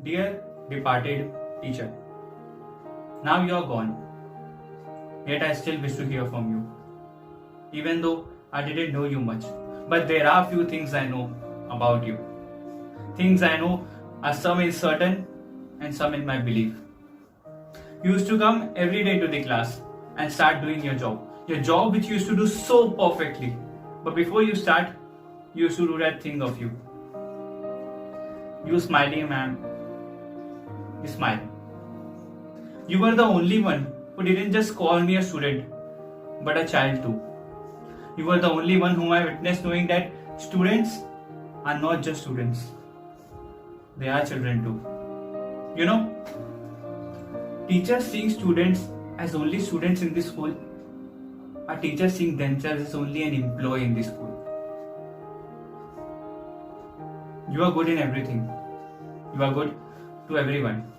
Dear departed teacher, now you are gone, yet I still wish to hear from you. Even though I didn't know you much, but there are few things I know about you. Things I know are some in certain and some in my belief. You used to come every day to the class and start doing your job which you used to do so perfectly. But before you start, you used to do that thing of you. You smiling, ma'am. You smile. You were the only one who didn't just call me a student, but a child too. You were the only one whom I witnessed knowing that students are not just students. They are children too. You know, teachers seeing students as only students in the school, or teachers seeing themselves as only an employee in the school. You are good in everything. You are good to everyone.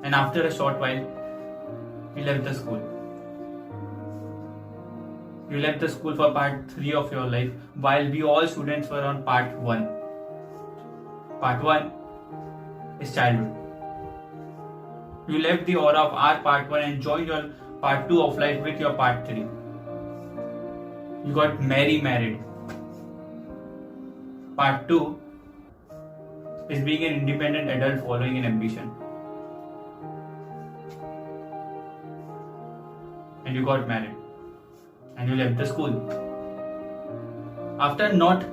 And after a short while, you left the school. You left the school for part 3 of your life, while we all students were on part 1. Part 1 is childhood. You left the aura of our part 1 and joined your part 2 of life with your part 3. You got married. Part 2 is being an independent adult following an ambition. And you got married. And you left the school. After not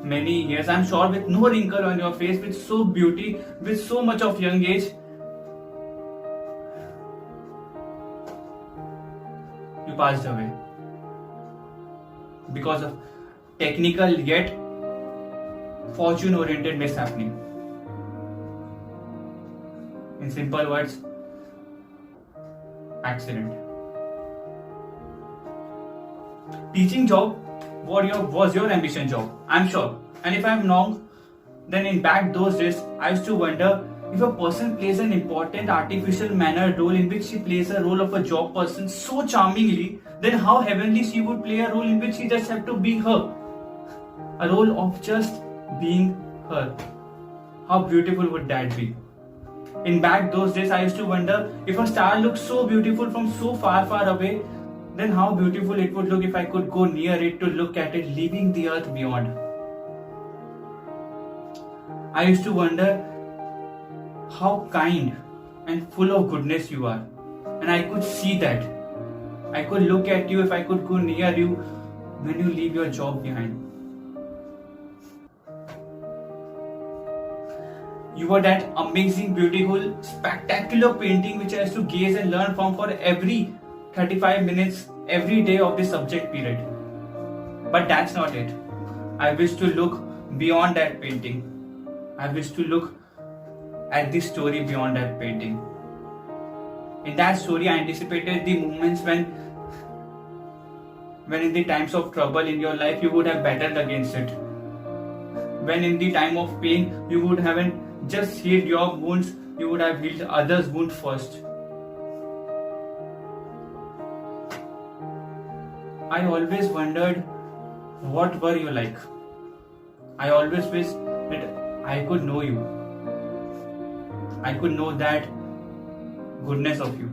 many years, I'm sure with no wrinkle on your face, with so beauty, with so much of young age, you passed away. Because of technical yet fortune-oriented mishappening. In simple words, accident. Teaching job was your ambition job, I'm sure. And if I'm wrong, then in back those days, I used to wonder if a person plays an important artificial mannered role in which she plays a role of a job person so charmingly, then how heavenly she would play a role in which she just have to be her. A role of just being her. How beautiful would that be? In back those days, I used to wonder if a star looks so beautiful from so far away, then how beautiful it would look if I could go near it to look at it, leaving the earth beyond. I used to wonder how kind and full of goodness you are. And I could see that. I could look at you if I could go near you when you leave your job behind. You were that amazing, beautiful, spectacular painting which I used to gaze and learn from for every 35 minutes every day of the subject period. But that's not it. I wish to look beyond that painting. I wish to look at the story beyond that painting. In that story, I anticipated the moments when in the times of trouble in your life, you would have battled against it. When in the time of pain, you would haven't just healed your wounds, you would have healed others' wounds first. I always wondered, what were you like? I always wished that I could know you. I could know that goodness of you.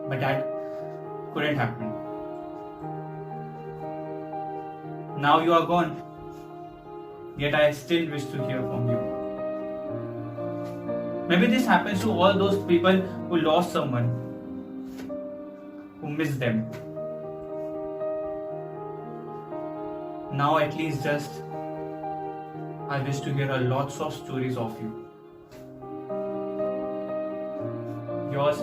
But that couldn't happen. Now you are gone. Yet I still wish to hear from you. Maybe this happens to all those people who lost someone, who miss them. Now at least just I wish to hear a lots of stories of you. Yours,